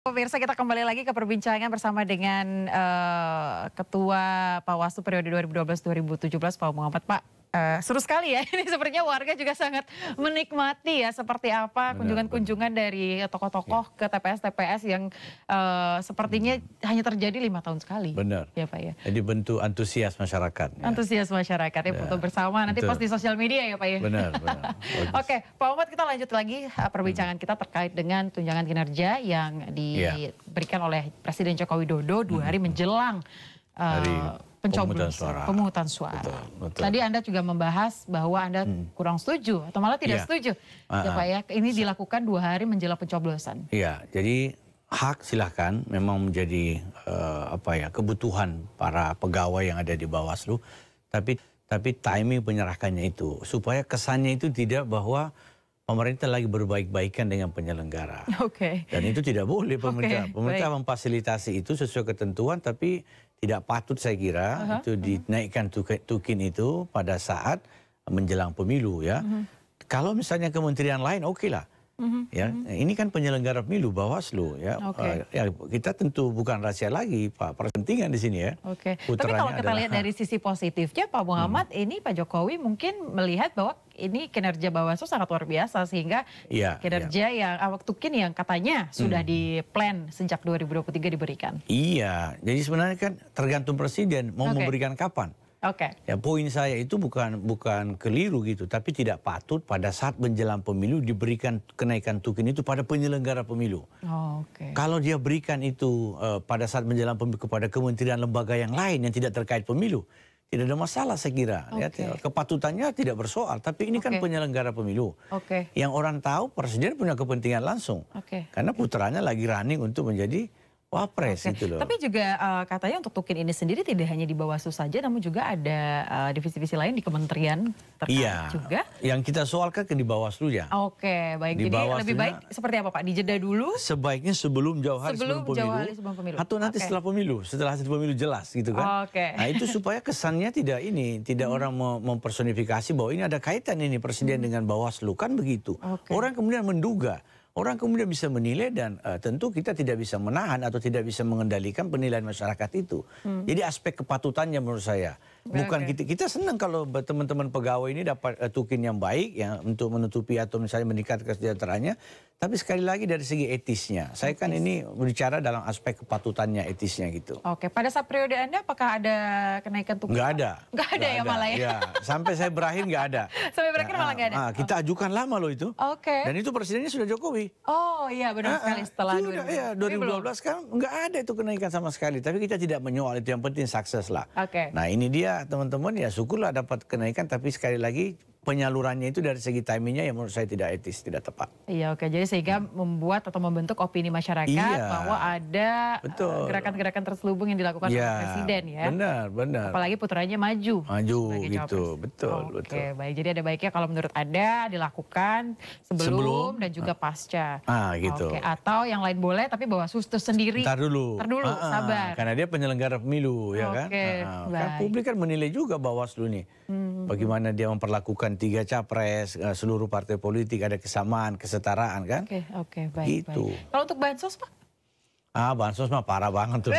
Pemirsa, kita kembali lagi ke perbincangan bersama dengan Ketua Bawaslu periode 2012-2017 Pak Muhammad. Pak, seru sekali ya, ini sepertinya warga juga sangat menikmati ya seperti apa kunjungan-kunjungan dari tokoh-tokoh ke TPS-TPS yang sepertinya hanya terjadi 5 tahun sekali. Benar. Ya Pak ya. Jadi bentuk antusias masyarakat. Antusias masyarakat ya, foto bersama, nanti post di sosial media ya Pak ya. Benar. Oke, Pak Muhammad, kita lanjut lagi perbincangan kita terkait dengan tunjangan kinerja yang diberikan oleh Presiden Joko Widodo 2 hari menjelang pemungutan suara. Betul. Tadi Anda juga membahas bahwa Anda kurang setuju atau malah tidak setuju. Ya Pak ya, ini dilakukan 2 hari menjelang pencoblosan. Iya, jadi hak silahkan memang menjadi kebutuhan para pegawai yang ada di Bawaslu. Tapi timing penyerahkannya itu supaya kesannya itu tidak bahwa pemerintah lagi berbaik-baikan dengan penyelenggara. Oke. Dan itu tidak boleh pemerintah. Pemerintah baik. memfasilitasi itu sesuai ketentuan, tapi tidak patut saya kira itu dinaikkan tukin itu pada saat menjelang pemilu ya. Kalau misalnya kementerian lain oke lah. Ya, ini kan penyelenggara pemilu Bawaslu ya. Ya kita tentu bukan rahasia lagi Pak, perpentingan di sini ya. Oke. Tapi kalau kita lihat dari sisi positifnya Pak Muhammad, ini Pak Jokowi mungkin melihat bahwa ini kinerja Bawaslu sangat luar biasa sehingga kinerja yang tukin yang katanya sudah di-plan sejak 2023 diberikan. Iya, jadi sebenarnya kan tergantung presiden mau memberikan kapan. Oke. Ya poin saya itu bukan keliru gitu, tapi tidak patut pada saat menjelang pemilu diberikan kenaikan tukin itu pada penyelenggara pemilu. Oke. Kalau dia berikan itu pada saat menjelang pemilu kepada kementerian lembaga yang lain yang tidak terkait pemilu, tidak ada masalah saya kira. Ya, kepatutannya tidak bersoal, tapi ini kan penyelenggara pemilu. Yang orang tahu presiden punya kepentingan langsung. Karena putranya lagi running untuk menjadi wapres itu loh. Tapi juga katanya untuk tukin ini sendiri tidak hanya di Bawaslu saja, namun juga ada divisi-divisi lain di kementerian terkait juga. Yang kita soalkan di Bawaslu ya. Oke, baik. Jadi lebih baik seperti apa Pak? Dijeda dulu? Sebaiknya sebelum jauh hari sebelum pemilu. Atau nanti setelah pemilu, setelah hasil pemilu jelas gitu kan. Nah itu supaya kesannya tidak orang mempersonifikasi bahwa ini ada kaitan ini presiden dengan Bawaslu, kan begitu. Orang kemudian menduga. Orang kemudian bisa menilai dan tentu kita tidak bisa menahan atau tidak bisa mengendalikan penilaian masyarakat itu. Jadi aspek kepatutannya menurut saya. Bukan kita senang kalau teman-teman pegawai ini dapat tukin yang baik ya untuk menutupi atau misalnya meningkatkan kesejahteraannya. Tapi sekali lagi dari segi etisnya. Saya kan ini berbicara dalam aspek kepatutannya, etisnya gitu. Oke, pada saat periode Anda apakah ada kenaikan tukin? Nggak ada. Nggak ada ya malah ya? Ya, sampai saya berakhir nggak ada. Sampai berakhir malah nggak ada? Kita ajukan lama loh itu. Dan itu presidennya sudah Jokowi. Oh iya benar sekali setelah 2012 kan nggak ada itu kenaikan sama sekali. Tapi kita tidak menyoal itu, yang penting sukses lah. Nah ini dia teman-teman ya, syukurlah dapat kenaikan, tapi sekali lagi penyalurannya itu dari segi timingnya yang menurut saya tidak etis, tidak tepat. Iya jadi sehingga membuat atau membentuk opini masyarakat bahwa ada gerakan-gerakan terselubung yang dilakukan oleh presiden ya. Benar. Apalagi putranya maju gitu, betul. Oke, baik. Jadi ada baiknya kalau menurut Anda dilakukan sebelum dan juga pasca. Gitu. Atau yang lain boleh tapi Bawaslu sendiri. Ntar dulu, sabar. Karena dia penyelenggara pemilu ya kan. Kan publik kan menilai juga Bawaslu nih. Bagaimana dia memperlakukan 3 capres, seluruh partai politik ada kesamaan, kesetaraan kan. Oke, baik. Kalau untuk bansos Pak? Bansos mah parah banget tuh.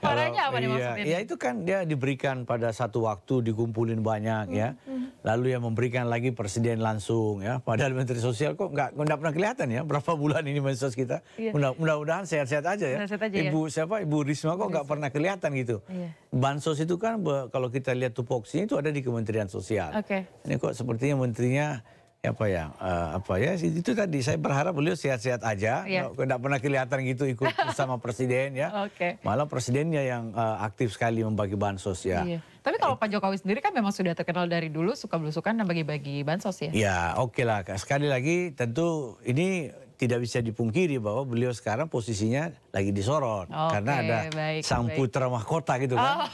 Parahnya apa nih maksudnya? Ya itu kan dia diberikan pada satu waktu, dikumpulin banyak ya. Lalu yang memberikan lagi presiden langsung ya. Padahal Menteri Sosial kok nggak pernah kelihatan ya. Berapa bulan ini bansos kita. Mudah-mudahan sehat-sehat aja ya. Ibu Risma kok nggak pernah kelihatan gitu. Bansos itu kan kalau kita lihat tupoksinya itu ada di Kementerian Sosial. Ini kok sepertinya menterinya itu tadi saya berharap beliau sehat-sehat aja, nggak pernah kelihatan gitu ikut bersama presiden ya. Malah presidennya yang aktif sekali membagi bansos ya. Tapi kalau Pak Jokowi sendiri kan memang sudah terkenal dari dulu suka belusukan dan bagi-bagi bansos ya. Ya oke lah, sekali lagi tentu ini tidak bisa dipungkiri bahwa beliau sekarang posisinya lagi disorot karena ada sang putra mahkota gitu kan.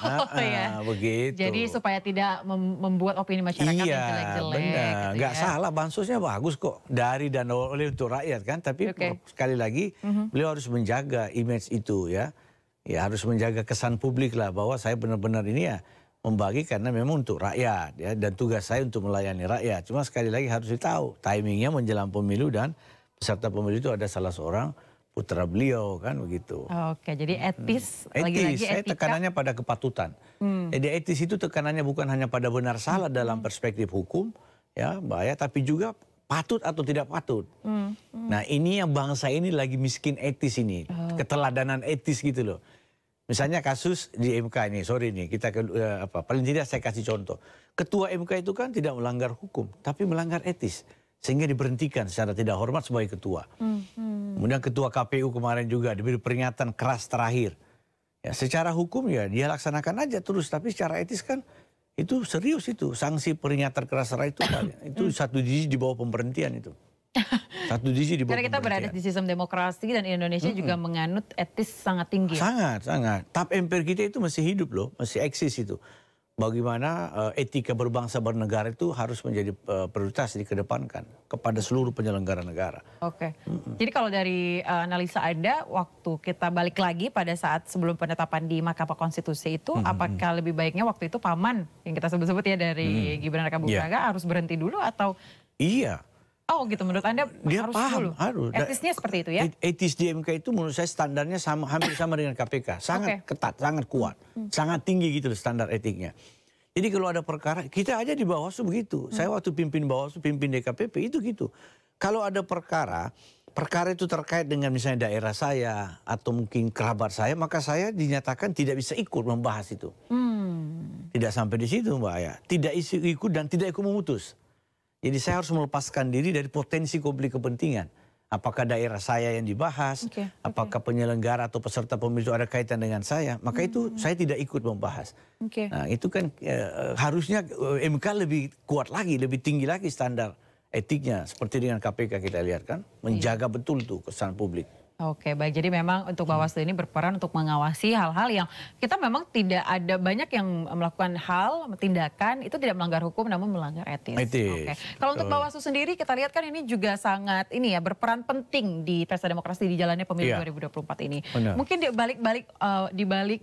Begitu. Jadi supaya tidak membuat opini masyarakat yang jelek-jelek. Benar, nggak salah, bansosnya bagus kok dari dan oleh untuk rakyat kan. Tapi sekali lagi beliau harus menjaga image itu ya. Ya harus menjaga kesan publik lah bahwa saya benar-benar ini ya membagi karena memang untuk rakyat ya, dan tugas saya untuk melayani rakyat. Cuma sekali lagi harus ditahu timingnya menjelang pemilu dan peserta pemilu itu ada salah seorang putra beliau kan begitu. Oke, jadi etis, lagi-lagi saya tekanannya pada kepatutan. Jadi etis itu tekanannya bukan hanya pada benar salah dalam perspektif hukum, ya bahaya, tapi juga patut atau tidak patut. Nah ini yang bangsa ini lagi miskin etis ini, keteladanan etis gitu loh. Misalnya kasus di MK ini, sorry nih, kita paling tidak saya kasih contoh. Ketua MK itu kan tidak melanggar hukum, tapi melanggar etis. Sehingga diberhentikan secara tidak hormat sebagai ketua. Kemudian ketua KPU kemarin juga diberi peringatan keras terakhir. Ya, secara hukum ya dia laksanakan aja terus, tapi secara etis kan itu serius itu. Sanksi peringatan keras terakhir itu 1 digit di bawah pemberhentian itu. 1 digit di bawah. Karena kita berada di sistem demokrasi dan Indonesia juga menganut etis sangat tinggi. Sangat, sangat. Tap MPR kita itu masih hidup loh, masih eksis itu. Bagaimana etika berbangsa bernegara itu harus menjadi prioritas dikedepankan kepada seluruh penyelenggara negara. Oke. Jadi kalau dari analisa Anda, waktu kita balik lagi pada saat sebelum penetapan di Mahkamah Konstitusi itu, apakah lebih baiknya waktu itu paman yang kita sebut-sebut ya dari Gibran Raka-Buming Raka harus berhenti dulu atau? Iya. Oh gitu, menurut Anda dia harus paham, dulu? Harus. Etisnya seperti itu ya? Etis di MK itu menurut saya standarnya hampir sama dengan KPK. Sangat ketat, sangat kuat. Sangat tinggi gitu loh standar etiknya. Jadi kalau ada perkara, kita aja di Bawaslu begitu. Saya waktu pimpin Bawaslu, pimpin DKPP itu gitu. Kalau ada perkara itu terkait dengan misalnya daerah saya atau mungkin kerabat saya, maka saya dinyatakan tidak bisa ikut membahas itu. Tidak sampai di situ Mbak Aya. Tidak ikut dan tidak ikut memutus. Jadi saya harus melepaskan diri dari potensi konflik kepentingan. Apakah daerah saya yang dibahas, apakah penyelenggara atau peserta pemilu ada kaitan dengan saya, maka itu saya tidak ikut membahas. Nah itu kan harusnya MK lebih kuat lagi, lebih tinggi lagi standar etiknya. Seperti dengan KPK kita lihat kan, menjaga betul tuh kesan publik. Oke, baik. Jadi memang untuk Bawaslu ini berperan untuk mengawasi hal-hal yang kita memang tidak ada banyak yang melakukan hal, tindakan itu tidak melanggar hukum namun melanggar etis. Oke. Kalau untuk Bawaslu sendiri kita lihat kan ini juga sangat ini ya berperan penting di pesta demokrasi di jalannya pemilu 2024 ini. Benar. Mungkin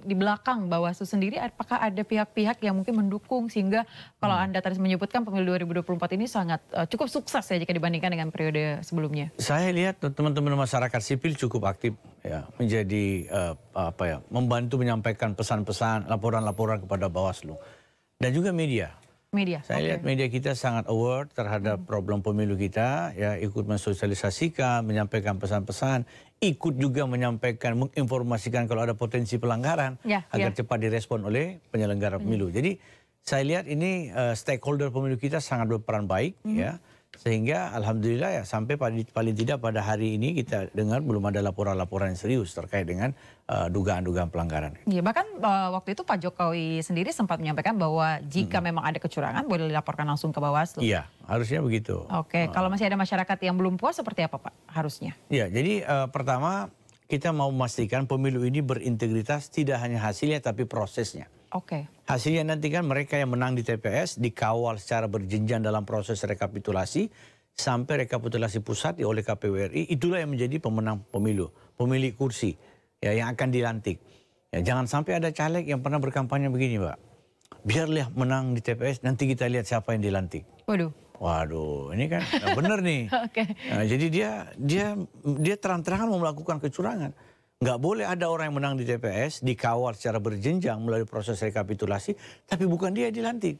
di belakang Bawaslu sendiri apakah ada pihak-pihak yang mungkin mendukung sehingga kalau Anda tadi menyebutkan pemilu 2024 ini sangat cukup sukses ya jika dibandingkan dengan periode sebelumnya. Saya lihat teman-teman masyarakat sipil cukup aktif ya menjadi membantu menyampaikan pesan-pesan, laporan-laporan kepada Bawaslu dan juga media. Saya lihat media kita sangat aware terhadap problem pemilu kita, ya ikut mensosialisasikan, menyampaikan pesan-pesan, ikut juga menyampaikan, menginformasikan kalau ada potensi pelanggaran agar cepat direspon oleh penyelenggara pemilu. Jadi saya lihat ini stakeholder pemilu kita sangat berperan baik ya. Sehingga alhamdulillah ya sampai paling tidak pada hari ini kita dengar belum ada laporan-laporan yang serius terkait dengan dugaan-dugaan pelanggaran. Iya, bahkan waktu itu Pak Jokowi sendiri sempat menyampaikan bahwa jika memang ada kecurangan boleh dilaporkan langsung ke Bawaslu. Iya, harusnya begitu. Oke, kalau masih ada masyarakat yang belum puas seperti apa Pak harusnya? Iya, jadi pertama kita mau memastikan pemilu ini berintegritas tidak hanya hasilnya tapi prosesnya. Oke. Hasilnya nanti kan mereka yang menang di TPS dikawal secara berjenjang dalam proses rekapitulasi sampai rekapitulasi pusat oleh KPU RI, itulah yang menjadi pemenang pemilu, pemilik kursi ya yang akan dilantik. Ya, jangan sampai ada caleg yang pernah berkampanye begini, Mbak. Biarlah menang di TPS, nanti kita lihat siapa yang dilantik. Waduh, ini kan benar nih. Nah, jadi dia terang-terangan mau melakukan kecurangan. Nggak boleh ada orang yang menang di TPS, dikawal secara berjenjang melalui proses rekapitulasi, tapi bukan dia dilantik.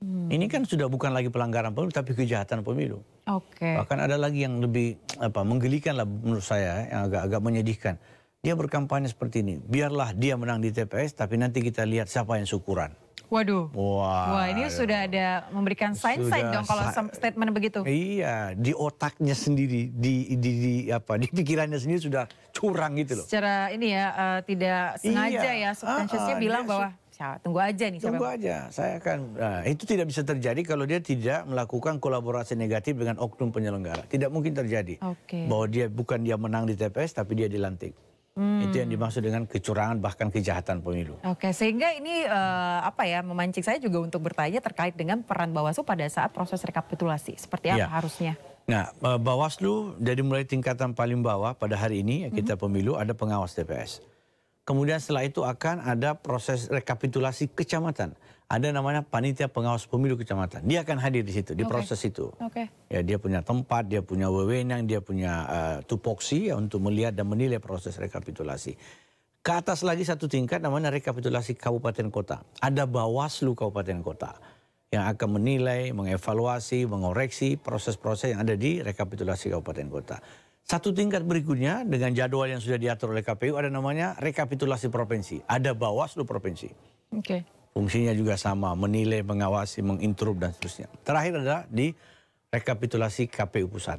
Ini kan sudah bukan lagi pelanggaran pemilu, tapi kejahatan pemilu. Bahkan ada lagi yang lebih menggelikan lah menurut saya, yang agak menyedihkan. Dia berkampanye seperti ini, biarlah dia menang di TPS, tapi nanti kita lihat siapa yang syukuran. Waduh, wah ini sudah ada memberikan sign-sign dong kalau statement begitu. Iya, di otaknya sendiri, di pikirannya sendiri sudah curang gitu loh. Secara ini ya tidak sengaja ya, subconsciousnya bilang bahwa tunggu aja nih. Tunggu aja, saya akan, itu tidak bisa terjadi kalau dia tidak melakukan kolaborasi negatif dengan oknum penyelenggara. Tidak mungkin terjadi bahwa bukan dia menang di TPS tapi dia dilantik. Itu yang dimaksud dengan kecurangan bahkan kejahatan pemilu. Oke, sehingga ini memancing saya juga untuk bertanya terkait dengan peran Bawaslu pada saat proses rekapitulasi. Seperti apa harusnya? Nah, Bawaslu dari mulai tingkatan paling bawah pada hari ini kita pemilu ada pengawas TPS. kemudian setelah itu akan ada proses rekapitulasi kecamatan. Ada namanya panitia pengawas pemilu kecamatan. Dia akan hadir di situ, di proses itu. Ya, dia punya tempat, dia punya wewenang, dia punya tupoksi ya, untuk melihat dan menilai proses rekapitulasi. Ke atas lagi satu tingkat namanya rekapitulasi kabupaten kota. Ada Bawaslu kabupaten kota yang akan menilai, mengevaluasi, mengoreksi proses-proses yang ada di rekapitulasi kabupaten kota. Satu tingkat berikutnya dengan jadwal yang sudah diatur oleh KPU ada namanya rekapitulasi provinsi. Ada Bawaslu provinsi. Fungsinya juga sama, menilai, mengawasi, menginterrupt dan seterusnya. Terakhir adalah di rekapitulasi KPU pusat.